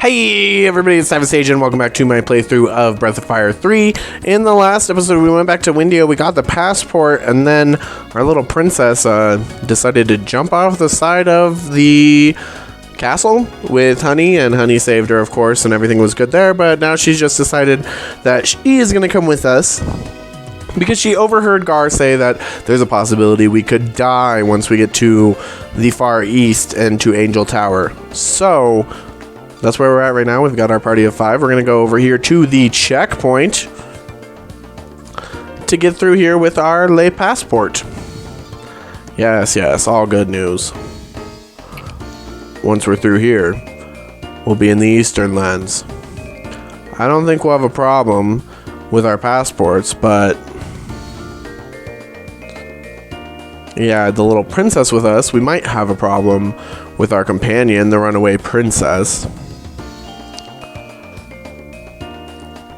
Hey everybody, it's Sage and welcome back to my playthrough of Breath of Fire 3. In the last episode, we went back to Windio, we got the passport, and then our little princess decided to jump off the side of the castle with Honey, and Honey saved her, of course, and everything was good there, but now she's just decided that she is going to come with us because she overheard Gar say that there's a possibility we could die once we get to the Far East and to Angel Tower. So that's where we're at right now. We've got our party of 5. We're going to go over here to the checkpoint to get through here with our lay passport. Yes, all good news. Once we're through here, we'll be in the Eastern Lands. I don't think we'll have a problem with our passports, but yeah, the little princess with us, we might have a problem with our companion, the runaway princess.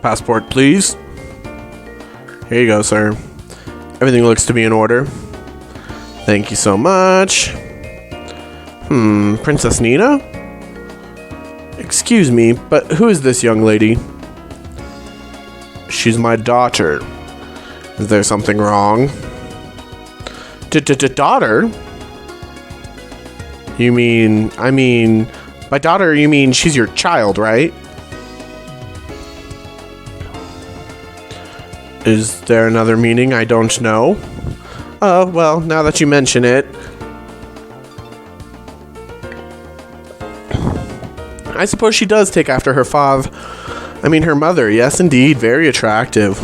Passport, please. Here you go, sir. Everything looks to be in order. Thank you so much. Princess Nina? Excuse me, but who is this young lady? She's my daughter. Is there something wrong? Daughter? By daughter, you mean she's your child, right? Is there another meaning I don't know? Well, now that you mention it, I suppose she does take after her her mother. Yes, indeed, very attractive.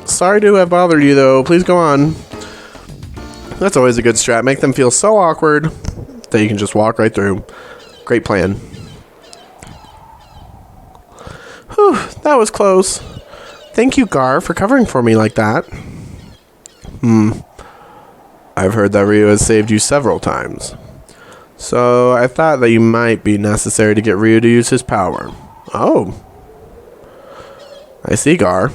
Sorry to have bothered you, though. Please go on. That's always a good strat. Make them feel so awkward that you can just walk right through. Great plan. Whew, that was close. Thank you, Gar, for covering for me like that. I've heard that Ryu has saved you several times. So I thought that you might be necessary to get Ryu to use his power. Oh. I see, Gar.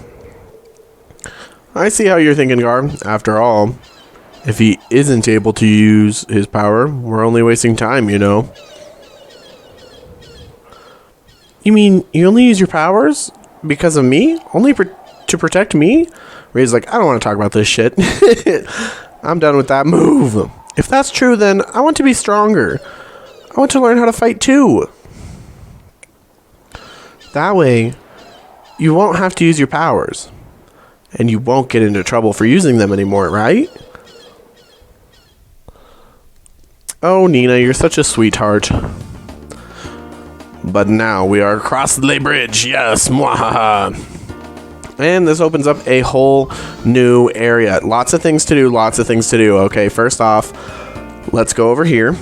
I see how you're thinking, Gar. After all, if he isn't able to use his power, we're only wasting time, you know. You mean you only use your powers because of me? Only to protect me? Ray's like, I don't want to talk about this shit. I'm done with that move. If that's true, then I want to be stronger. I want to learn how to fight too. That way, you won't have to use your powers. And you won't get into trouble for using them anymore, right? Oh, Nina, you're such a sweetheart. But now we are across the bridge. Yes, mwahaha. And this opens up a whole new area. Lots of things to do. Okay, first off, let's go over here.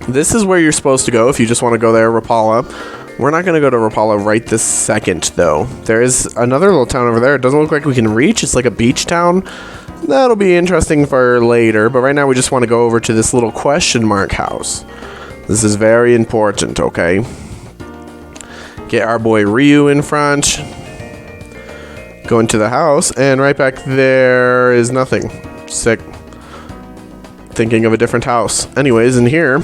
This is where you're supposed to go if you just want to go there, Rapala. We're not going to go to Rapala right this second, though. There is another little town over there. It doesn't look like we can reach. It's like a beach town. That'll be interesting for later, but right now we just want to go over to this little question mark house. This is very important, okay? Get our boy Ryu in front. Go into the house, and right back there is nothing. Sick. Thinking of a different house. Anyways, in here,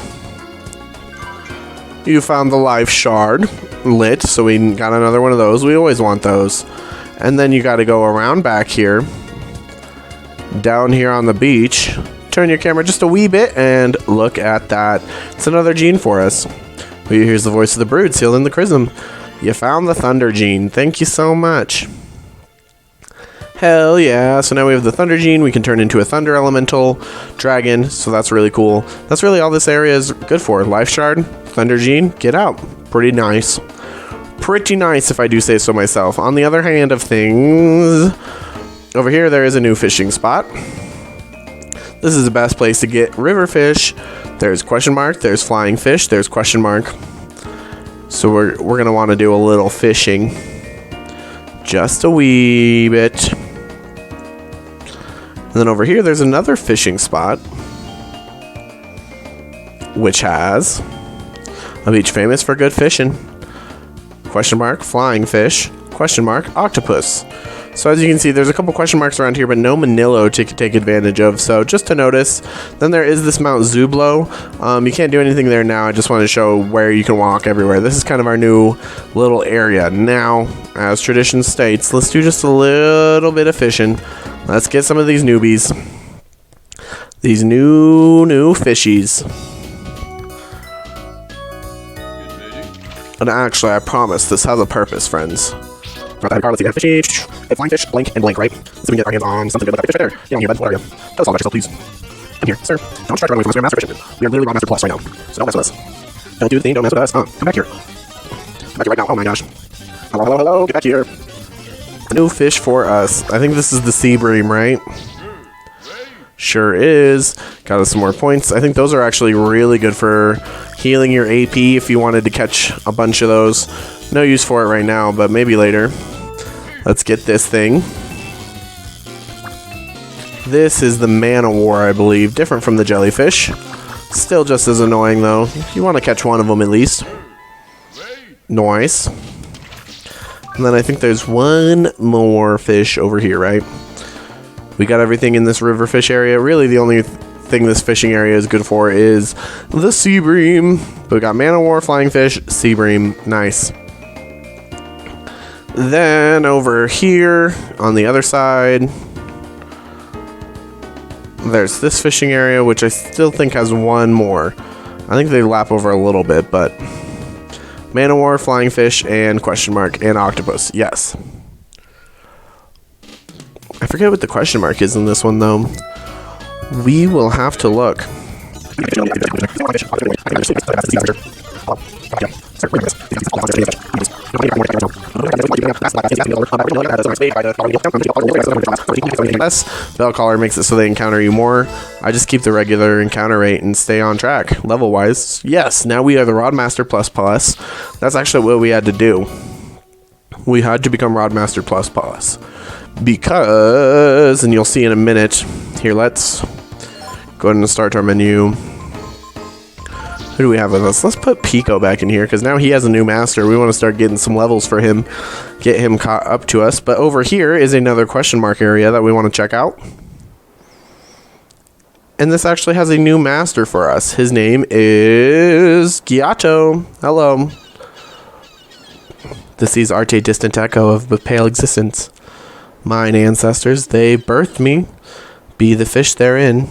you found the life shard lit, so we got another one of those. We always want those. And then you got to go around back here. Down here on the beach, turn your camera just a wee bit and look at that. It's another gene for us. Here's the voice of the brood sealed in the chrism. You found the thunder gene. Thank you so much. Hell yeah. So now we have the thunder gene. We can turn into a thunder elemental dragon. So that's really cool. That's really all this area is good for. Life shard, thunder gene, get out. Pretty nice. Pretty nice if I do say so myself. On the other hand of things, over here, there is a new fishing spot. This is the best place to get river fish. There's question mark. There's flying fish. There's question mark. So we're going to want to do a little fishing. Just a wee bit. And then over here, there's another fishing spot. Which has a beach famous for good fishing. Question mark, flying fish. Question mark, octopus. So as you can see, there's a couple question marks around here, but no Manilo to take advantage of. So just to notice, then there is this Mount Zublo. You can't do anything there now. I just wanted to show where you can walk everywhere. This is kind of our new little area. Now, as tradition states, let's do just a little bit of fishing. Let's get some of these newbies. These new fishies. And actually, I promise this has a purpose, friends. Let's see, fishy, a flying fish, blank, and blank, right? So we can get our hands on something good like a fish right there. Get on here, bud. What are you? Tell us all about yourself, please. Come here, sir. Don't try to run away from us. We're Master Fisherman. We are literally Master Plus right now. So don't mess with us. Don't do the thing, don't mess with us. Come back here. Come back here right now. Oh my gosh. Hello, hello, hello. Get back here. New fish for us. I think this is the sea bream, right? Sure is. Got us some more points. I think those are actually really good for healing your AP if you wanted to catch a bunch of those. No use for it right now, but maybe later. Let's get this thing. This is the Man-O-War, I believe. Different from the jellyfish. Still just as annoying, though. You want to catch one of them at least. Nice. And then I think there's one more fish over here, right? We got everything in this river fish area. Really, the only thing this fishing area is good for is the sea bream. But we got Man-O-War, flying fish, sea bream. Nice. Then over here on the other side, there's this fishing area, which I still think has one more. I think they lap over a little bit, but Man-O-War, flying fish, and question mark, and octopus. Yes. I forget what the question mark is in this one, though. We will have to look. Bell collar makes it so they encounter you more. I just keep the regular encounter rate and stay on track level wise. Yes, now we are the Rodmaster Plus Plus. That's actually what we had to do. We had to become Rodmaster Plus Plus because, and you'll see in a minute. Here, let's go ahead and start our menu. Who do we have with us? Let's put Pico back in here because now he has a new master. We want to start getting some levels for him, get him caught up to us. But over here is another question mark area that we want to check out. And this actually has a new master for us. His name is Giotto. Hello. This is Arte Distant Echo of the Pale Existence. Mine ancestors, they birthed me. Be the fish therein.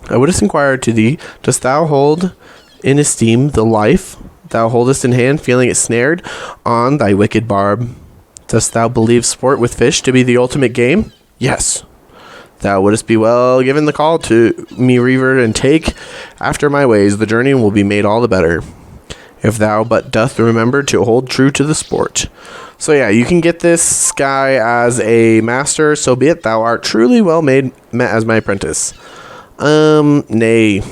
I would have inquired to thee, dost thou hold in esteem the life thou holdest in hand, feeling it snared on thy wicked barb? Dost thou believe sport with fish to be the ultimate game? Yes. Thou wouldst be well given the call to me revert and take after my ways. The journey will be made all the better, if thou but doth remember to hold true to the sport. So yeah, you can get this guy as a master, so be it. Thou art truly well made met as my apprentice. Nay.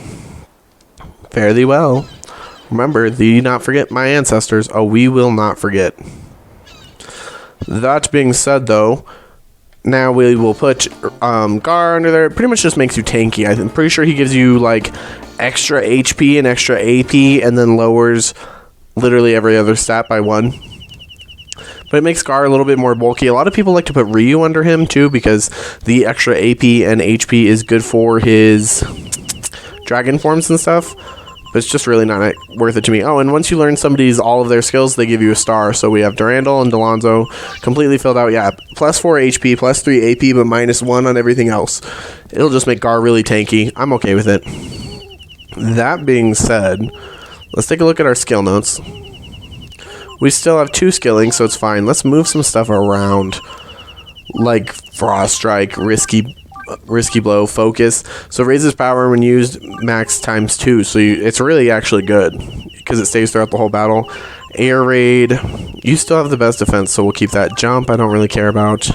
Fare thee well. Remember, thee not forget my ancestors. Oh, we will not forget. That being said, though, now we will put Gar under there. It pretty much just makes you tanky. I'm pretty sure he gives you, like, extra HP and extra AP, and then lowers literally every other stat by 1. But it makes Gar a little bit more bulky. A lot of people like to put Ryu under him, too, because the extra AP and HP is good for his dragon forms and stuff. But it's just really not worth it to me. Oh, and once you learn all of their skills, they give you a star. So we have Durandal and Delonzo completely filled out. Yeah, plus 4 HP, plus 3 AP, but minus 1 on everything else. It'll just make Gar really tanky. I'm okay with it. That being said, let's take a look at our skill notes. We still have 2 skilling, so it's fine. Let's move some stuff around. Like Frost Strike, Risky Blow, Focus. So it raises power when used max times 2. So it's really actually good because it stays throughout the whole battle. Air Raid. You still have the best defense, so we'll keep that. Jump, I don't really care about.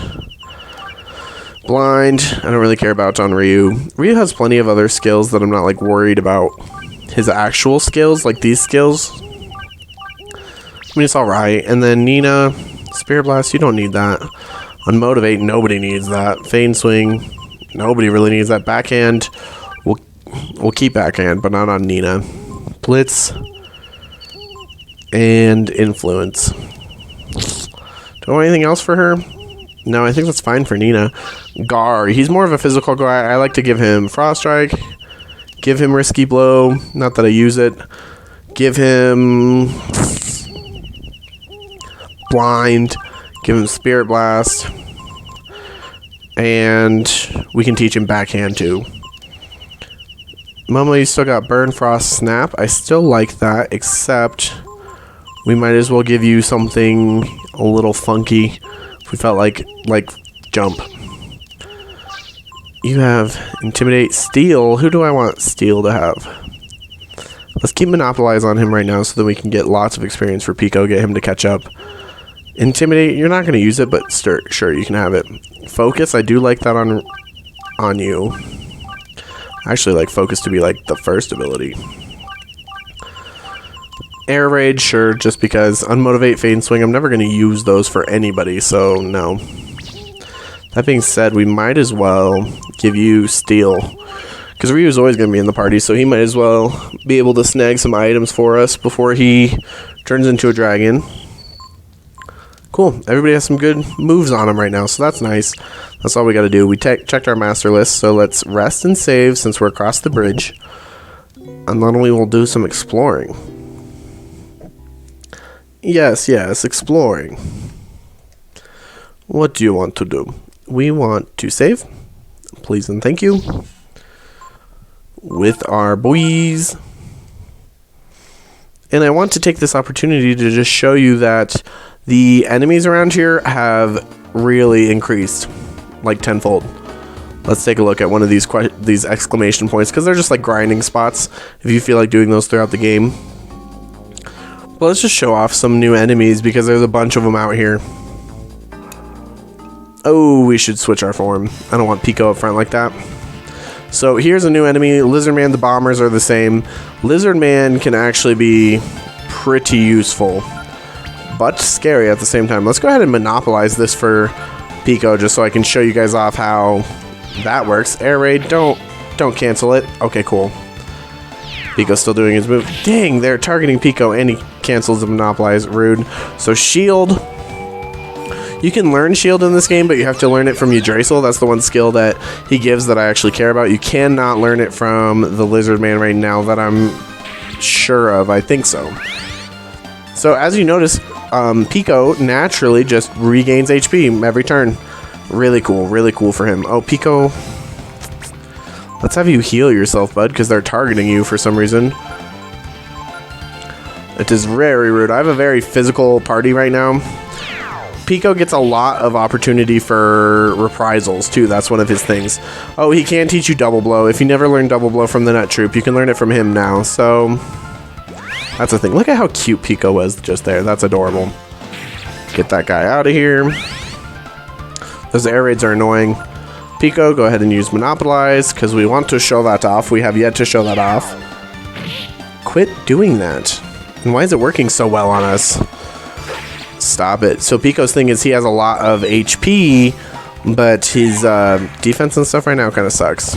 Blind, I don't really care about on Ryu. Ryu has plenty of other skills that I'm not like worried about. His actual skills, like these skills. I mean, it's alright. And then Nina, Spirit Blast, you don't need that. On Motivate, nobody needs that. Feign Swing, nobody really needs that. Backhand, we'll keep Backhand, but not on Nina. Blitz and Influence. Do I want anything else for her? No, I think that's fine for Nina. Gar, he's more of a physical guy. I like to give him Frost Strike. Give him Risky Blow. Not that I use it. Give him Blind. Give him Spirit Blast. And we can teach him Backhand too. Momo, you still got Burn, Frost, Snap. I still like that, except we might as well give you something a little funky. If we felt like Jump. You have Intimidate, Steal. Who do I want Steal to have? Let's keep Monopolize on him right now so that we can get lots of experience for Pico, get him to catch up. Intimidate, you're not going to use it, but sure, you can have it. Focus, I do like that on you. I actually like Focus to be like the first ability. Air Raid, sure, just because. Unmotivate, Fade and Swing, I'm never going to use those for anybody, so no. That being said, we might as well give you Steal. Because Ryu's always going to be in the party, so he might as well be able to snag some items for us before he turns into a dragon. Cool. Everybody has some good moves on him right now, so that's nice. That's all we got to do. We checked our master list, so let's rest and save since we're across the bridge. And then we will do some exploring. Yes, exploring. What do you want to do? We want to save. Please and thank you. With our boys. And I want to take this opportunity to just show you that the enemies around here have really increased, like tenfold. Let's take a look at one of these exclamation points, because they're just like grinding spots if you feel like doing those throughout the game. But let's just show off some new enemies because there's a bunch of them out here. Oh, we should switch our form. I don't want Pico up front like that. So here's a new enemy. Lizard Man, the bombers are the same. Lizard Man can actually be pretty useful, but scary at the same time. Let's go ahead and monopolize this for Pico just so I can show you guys off how that works. Air Raid, don't cancel it. Okay, cool. Pico's still doing his move. Dang, they're targeting Pico and he cancels the monopolize. Rude. So Shield. You can learn Shield in this game, but you have to learn it from Yggdrasil. That's the one skill that he gives that I actually care about. You cannot learn it from the Lizard Man right now that I'm sure of. I think so. So as you notice, Pico naturally just regains HP every turn. Really cool for him. Oh, Pico, let's have you heal yourself, bud, because they're targeting you for some reason. It is very rude. I have a very physical party right now. Pico gets a lot of opportunity for reprisals too. That's one of his things. Oh, he can teach you Double Blow. If you never learned Double Blow from the Nut Troop, you can learn it from him now. So that's the thing. Look at how cute Pico was just there. That's adorable. Get that guy out of here. Those air raids are annoying. Pico, go ahead and use Monopolize because we want to show that off. We have yet to show that off. Quit doing that. And why is it working so well on us? Stop it. So Pico's thing is he has a lot of HP, but his defense and stuff right now kind of sucks.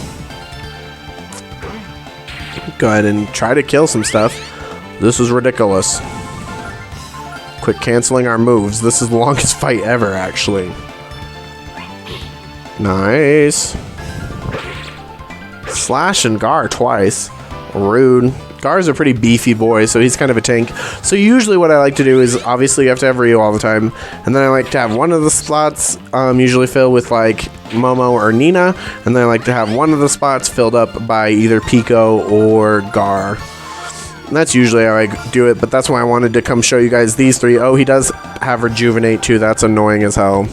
Go ahead and try to kill some stuff. This is ridiculous. Quit canceling our moves. This is the longest fight ever, actually. Nice. Slash and Gar twice. Rude. Gar's a pretty beefy boy, so he's kind of a tank. So usually what I like to do is, obviously you have to have Ryu all the time, and then I like to have one of the slots usually filled with like Momo or Nina, and then I like to have one of the spots filled up by either Pico or Gar. And that's usually how I do it, but that's why I wanted to come show you guys these three. Oh, he does have Rejuvenate too. That's annoying as hell.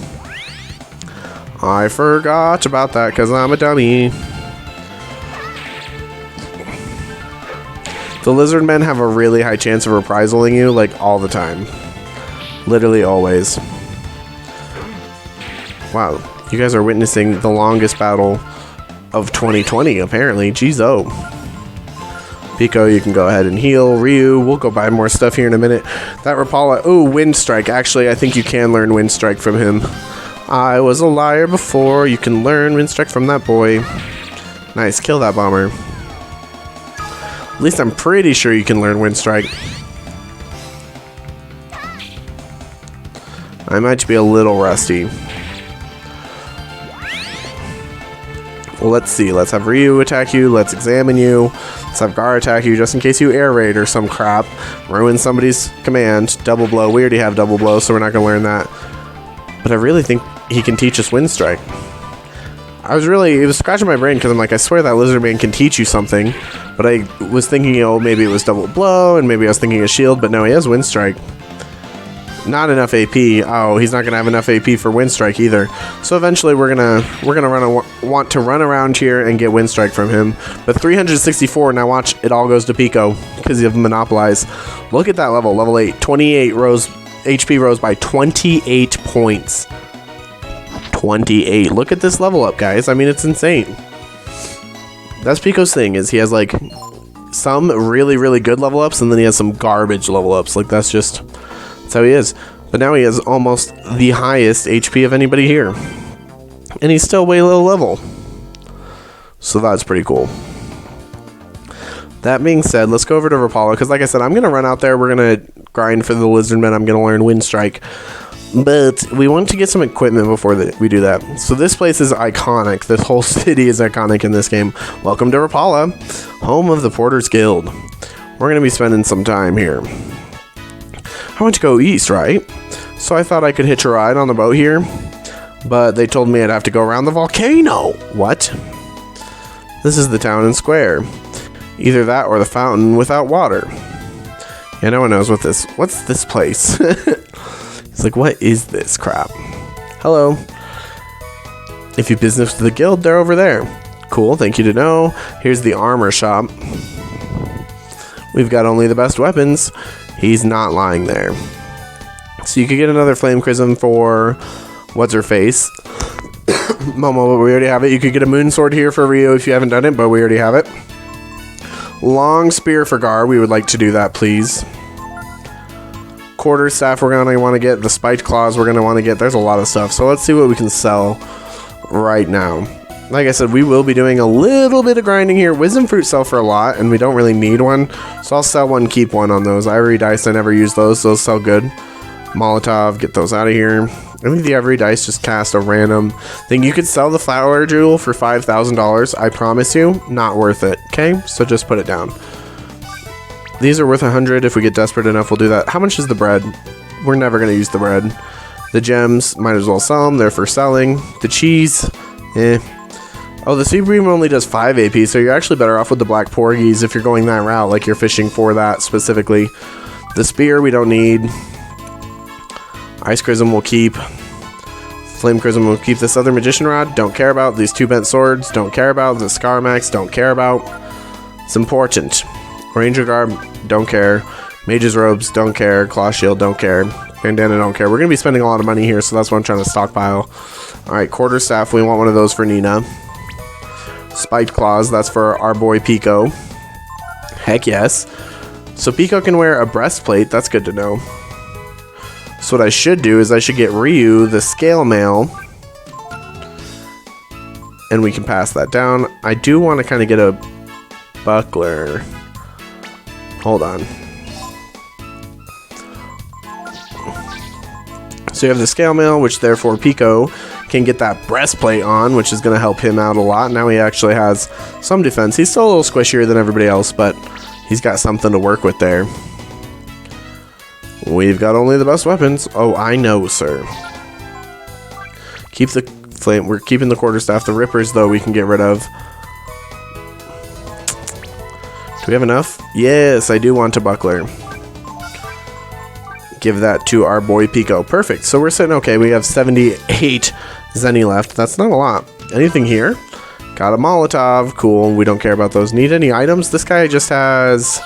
I forgot about that because I'm a dummy. The Lizard Men have a really high chance of reprisaling you, like, all the time. Literally always. Wow, you guys are witnessing the longest battle of 2020, apparently. Jeez, oh. Pico, you can go ahead and heal. Ryu, we'll go buy more stuff here in a minute. That Rapala, oh, Wind Strike. Actually, I think you can learn Wind Strike from him. I was a liar before. You can learn Wind Strike from that boy. Nice, kill that bomber. At least I'm pretty sure you can learn Wind Strike. I might be a little rusty. Well, let's see. Let's have Ryu attack you. Let's examine you. Let's have Gar attack you just in case you air raid or some crap. Ruin somebody's command. Double blow. We already have double blow, so we're not going to learn that. But I really think he can teach us Wind Strike. It was scratching my brain because I'm like, I swear that Lizard Man can teach you something. But I was thinking, oh, maybe it was double blow, and maybe I was thinking a shield, but no, he has Wind Strike. Not enough AP. Oh, he's not gonna have enough AP for Wind Strike either. So eventually we're gonna want to run around here and get Wind Strike from him. But 364. Now watch, it all goes to Pico because of Monopolize. Look at that level 8. 28 rose HP rose by 28 points. 28. Look at this level up, guys. I mean, it's insane. That's Pico's thing, is he has like some really, really good level ups, and then he has some garbage level ups. Like that's how he is. But now he has almost the highest HP of anybody here. And he's still way low level. So that's pretty cool. That being said, let's go over to Rapala, because like I said, I'm going to run out there. We're going to grind for the Lizardmen. I'm going to learn Wind Strike. But we want to get some equipment before we do that. So this place is iconic. This whole city is iconic in this game. Welcome to Rapala, home of the Porters Guild. We're going to be spending some time here. I want to go east, right? So I thought I could hitch a ride on the boat here, but they told me I'd have to go around the volcano. What? This is the town and square. Either that or the fountain without water. Yeah, no one knows what's this place? It's like, what is this crap? Hello. If you business with the guild, they're over there. Cool, thank you to know. Here's the armor shop. We've got only the best weapons. He's not lying there. So you could get another Flame Chrism for what's-her-face. Momo, but we already have it. You could get a Moon Sword here for Ryo if you haven't done it, but we already have it. Long Spear for Gar. We would like to do that, please. Quarter Staff we're going to want to get. The Spiked Claws we're going to want to get. There's a lot of stuff. So let's see what we can sell right now. Like I said, we will be doing a little bit of grinding here. Wisdom Fruit sell for a lot, and we don't really need one. So I'll sell one, keep one on those. Ivory Dice, I never use those. Those sell good. Molotov, get those out of here. I think the Ivory Dice just cast a random thing. You could sell the Flower Jewel for $5,000. I promise you, not worth it. Okay, so just put it down. These are worth 100. If we get desperate enough, we'll do that. How much is the bread? We're never going to use the bread. The gems, might as well sell them. They're for selling. The cheese, Oh, the Sea Bream only does 5 AP, so you're actually better off with the Black Porgies if you're going that route, like you're fishing for that specifically. The Spear we don't need. Ice Chrism we'll keep. Flame Chrism we'll keep. This other Magician Rod, don't care about. These 2 bent swords, don't care about. The Scarmax, don't care about. It's important. Ranger Garb, don't care. Mage's Robes, don't care. Claw Shield, don't care. Bandana, don't care. We're going to be spending a lot of money here, so that's what I'm trying to stockpile. Alright, Quarter Staff, we want one of those for Nina. Spiked Claws, that's for our boy Pico. Heck yes. So Pico can wear a breastplate, that's good to know. So what I should do is I should get Ryu the Scale Mail. And we can pass that down. I do want to kind of get a buckler. Hold on. So you have the Scale Mail, which therefore Pico can get that breastplate on, which is going to help him out a lot. Now he actually has some defense. He's still a little squishier than everybody else, but he's got something to work with there. We've got only the best weapons. Oh, I know, sir. Keep the flame. We're keeping the Quarterstaff. The Rippers, though, we can get rid of. Do we have enough? Yes, I do want a buckler. Give that to our boy Pico. Perfect. So we're sitting okay. We have 78 Zenny left. That's not a lot. Anything here? Got a Molotov. Cool. We don't care about those. Need any items? This guy just has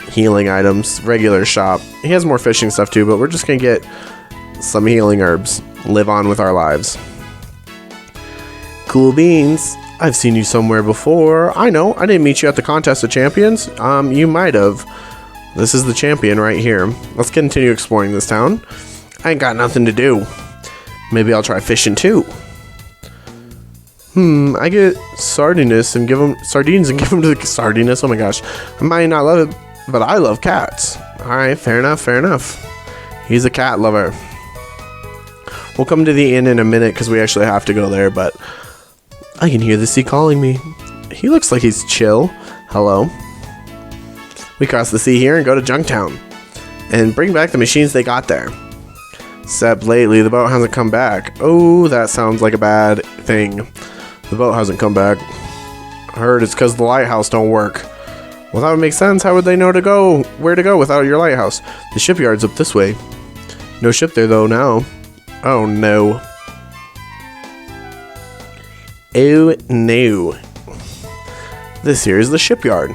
healing items. Regular shop. He has more fishing stuff too, but we're just going to get some healing herbs. Live on with our lives. Cool beans. I've seen you somewhere before. I know. I didn't meet you at the Contest of Champions. You might have. This is the champion right here. Let's continue exploring this town. I ain't got nothing to do. Maybe I'll try fishing too. I get sardines and give them to the sardines. Oh my gosh. I might not love it, but I love cats. Alright, fair enough, fair enough. He's a cat lover. We'll come to the inn in a minute because we actually have to go there, but I can hear the sea calling me. He looks like he's chill. Hello. We cross the sea here and go to Junktown. And bring back the machines they got there. Except lately, the boat hasn't come back. Oh, that sounds like a bad thing. The boat hasn't come back. I heard it's because the lighthouse don't work. Well, that would make sense. How would they know where to go without your lighthouse? The shipyard's up this way. No ship there, though, now. Oh, no. Oh, no. This here is the shipyard.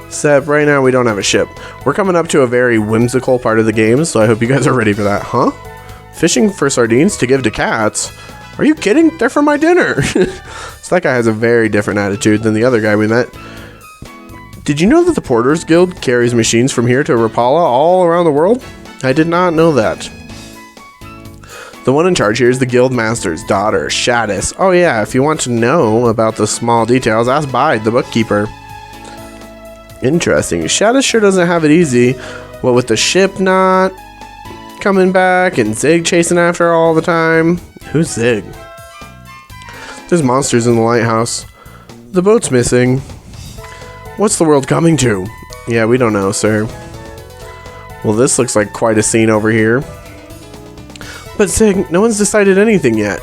Except right now we don't have a ship. We're coming up to a very whimsical part of the game, so I hope you guys are ready for that. Huh? Fishing for sardines to give to cats? Are you kidding? They're for my dinner. So that guy has a very different attitude than the other guy we met. Did you know that the Porters Guild carries machines from here to Rapala all around the world? I did not know that. The one in charge here is the guild master's daughter, Shadis. Oh yeah, if you want to know about the small details, ask Bide, the bookkeeper. Interesting. Shadis sure doesn't have it easy. What with the ship not coming back and Zig chasing after her all the time. Who's Zig? There's monsters in the lighthouse. The boat's missing. What's the world coming to? Yeah, we don't know, sir. Well, this looks like quite a scene over here. But Zig, no one's decided anything yet.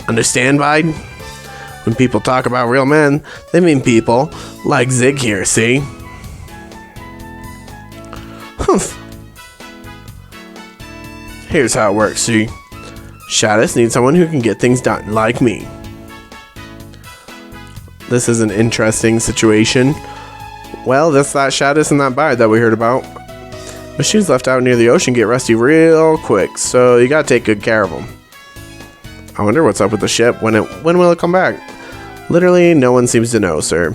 Understand, Bide? When people talk about real men, they mean people like Zig here, see? Humph. Here's how it works, see? Shadis needs someone who can get things done, like me. This is an interesting situation. Well, that's that Shadis and that Bide that we heard about. Machines left out near the ocean get rusty real quick, so you gotta take good care of them. I wonder what's up with the ship. When will it come back? Literally, no one seems to know, sir.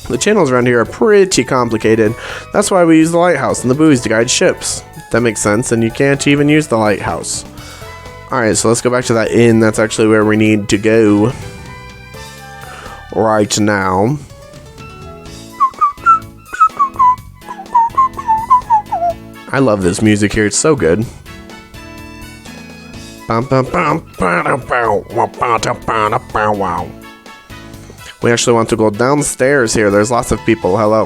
The channels around here are pretty complicated. That's why we use the lighthouse and the buoys to guide ships. That makes sense, and you can't even use the lighthouse. Alright, so let's go back to that inn. That's actually where we need to go right now. I love this music here. It's so good. We actually want to go downstairs here. There's lots of people. Hello.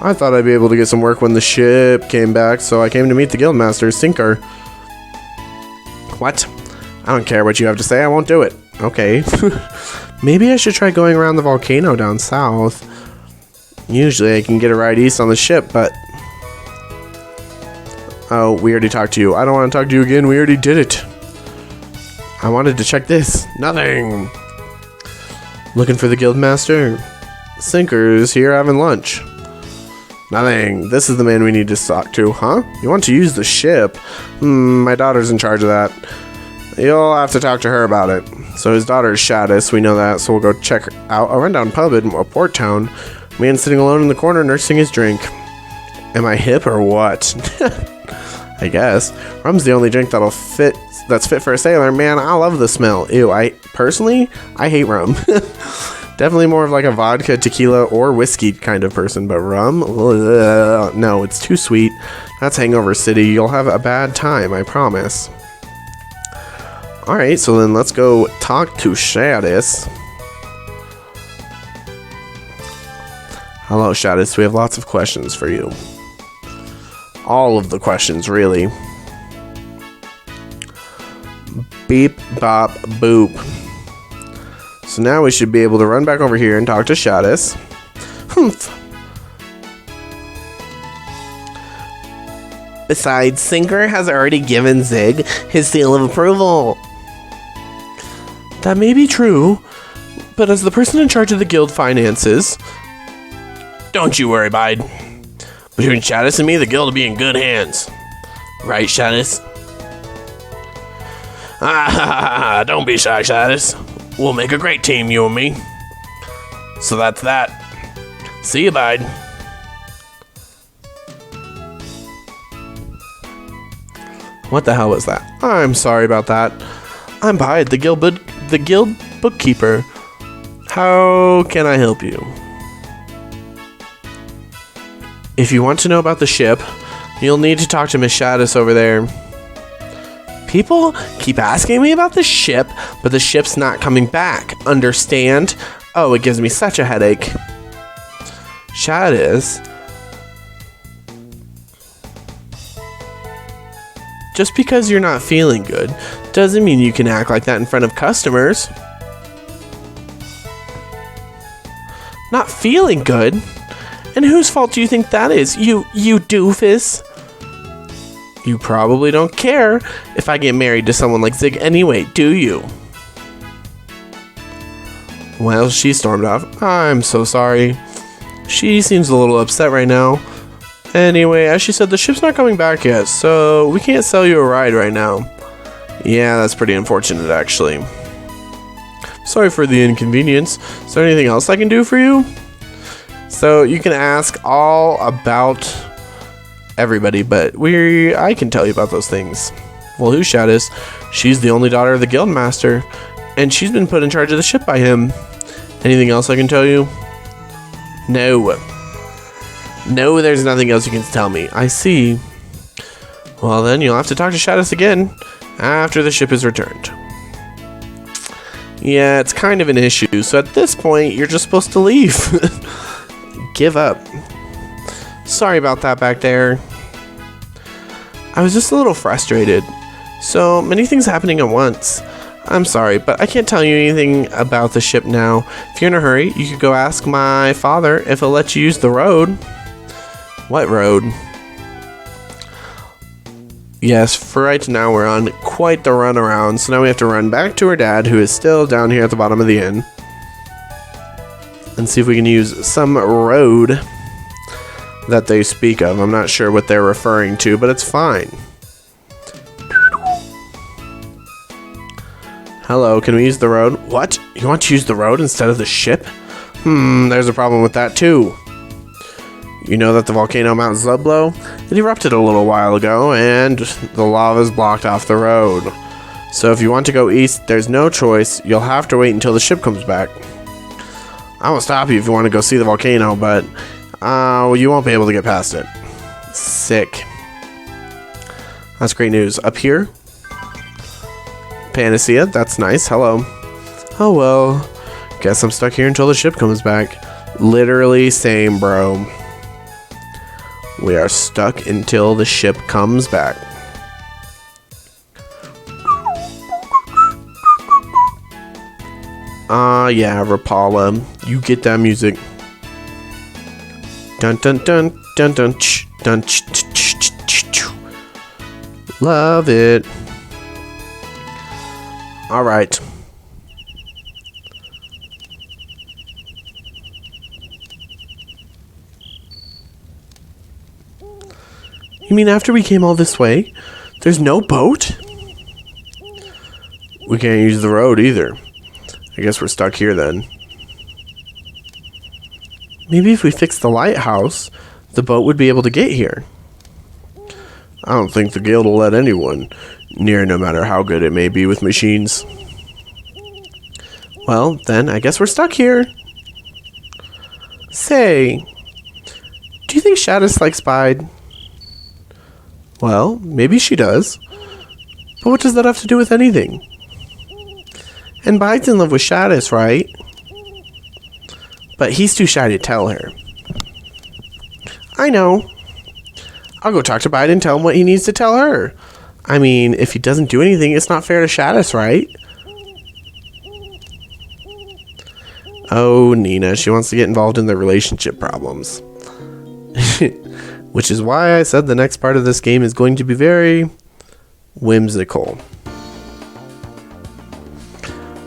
I thought I'd be able to get some work when the ship came back, so I came to meet the guildmaster, Sinker. What? I don't care what you have to say. I won't do it. Okay. Maybe I should try going around the volcano down south. Usually I can get a ride east on the ship, but... Oh, we already talked to you. I don't want to talk to you again. We already did it. I wanted to check this. Nothing. Looking for the guildmaster? Sinker's here having lunch. Nothing. This is the man we need to talk to, huh? You want to use the ship? My daughter's in charge of that. You'll have to talk to her about it. So his daughter is Shadis, we know that, so we'll go check out a rundown pub in a port town. Man sitting alone in the corner nursing his drink. Am I hip or what? I guess. Rum's the only drink that's fit for a sailor. Man, I love the smell. Ew, I hate rum. Definitely more of like a vodka, tequila, or whiskey kind of person, but rum? Ugh, no, it's too sweet. That's Hangover City. You'll have a bad time, I promise. Alright, so then let's go talk to Shadis. Hello, Shadis. We have lots of questions for you. All of the questions, really. Beep, bop, boop. So now we should be able to run back over here and talk to Shadis. Humph. Besides, Sinker has already given Zig his seal of approval. That may be true, but as the person in charge of the guild finances... Don't you worry, Bide. Between Shadis and me, the guild will be in good hands. Right, Shadis? Ah, don't be shy, Shadis. We'll make a great team, you and me. So that's that. See you, Bide. What the hell was that? I'm sorry about that. I'm Bide, the guild bookkeeper. How can I help you? If you want to know about the ship, you'll need to talk to Miss Shadis over there. People keep asking me about the ship, but the ship's not coming back. Understand? Oh, it gives me such a headache. Shadis. Just because you're not feeling good doesn't mean you can act like that in front of customers. Not feeling good? And whose fault do you think that is? You doofus. You probably don't care if I get married to someone like Zig anyway, do you? Well, she stormed off. I'm so sorry. She seems a little upset right now. Anyway, as she said, the ship's not coming back yet, so we can't sell you a ride right now. Yeah, that's pretty unfortunate, actually. Sorry for the inconvenience. Is there anything else I can do for you? So you can ask all about everybody, but I can tell you about those things. Well, who's Shadis? She's the only daughter of the guildmaster, and she's been put in charge of the ship by him. Anything else I can tell you? No. No, there's nothing else you can tell me. I see. Well, then you'll have to talk to Shadis again after the ship is returned. Yeah, it's kind of an issue, so at this point, you're just supposed to leave. Give up. Sorry about that back there. I was just a little frustrated. So many things happening at once. I'm sorry, but I can't tell you anything about the ship now. If you're in a hurry, you could go ask my father if he'll let you use the road. What road? Yes, for right now we're on quite the runaround, so now we have to run back to her dad, who is still down here at the bottom of the inn, and see if we can use some road that they speak of. I'm not sure what they're referring to, but it's fine. Hello, can we use the road? What? You want to use the road instead of the ship? There's a problem with that too. You know that the volcano Mount Zublo, it erupted a little while ago, and the lava's blocked off the road. So if you want to go east, there's no choice. You'll have to wait until the ship comes back. I won't stop you if you want to go see the volcano, but you won't be able to get past it. Sick. That's great news. Up here? Panacea, that's nice. Hello. Oh well, guess I'm stuck here until the ship comes back. Literally same, bro. We are stuck until the ship comes back. Yeah, Rapala. You get that music. Dun dun dun dun dun ch, dun ch, ch, ch, ch, ch. Love it. All right. You mean after we came all this way, there's no boat? We can't use the road either. I guess we're stuck here then. Maybe if we fix the lighthouse, the boat would be able to get here. I don't think the guild will let anyone near, no matter how good it may be with machines. Well, then I guess we're stuck here. Say, do you think Shadis likes Bide? Well, maybe she does. But what does that have to do with anything? And Bide's in love with Shadis, right? But he's too shy to tell her. I know. I'll go talk to Bide and tell him what he needs to tell her. I mean, if he doesn't do anything, it's not fair to Shadis, right? Oh, Nina, she wants to get involved in their relationship problems. Which is why I said the next part of this game is going to be very whimsical.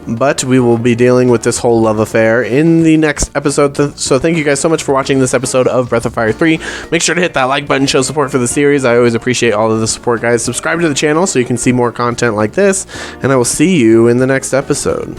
But we will be dealing with this whole love affair in the next episode. So thank you guys so much for watching this episode of Breath of Fire 3. Make sure to hit that like button, show support for the series. I always appreciate all of the support, guys. Subscribe to the channel so you can see more content like this. And I will see you in the next episode.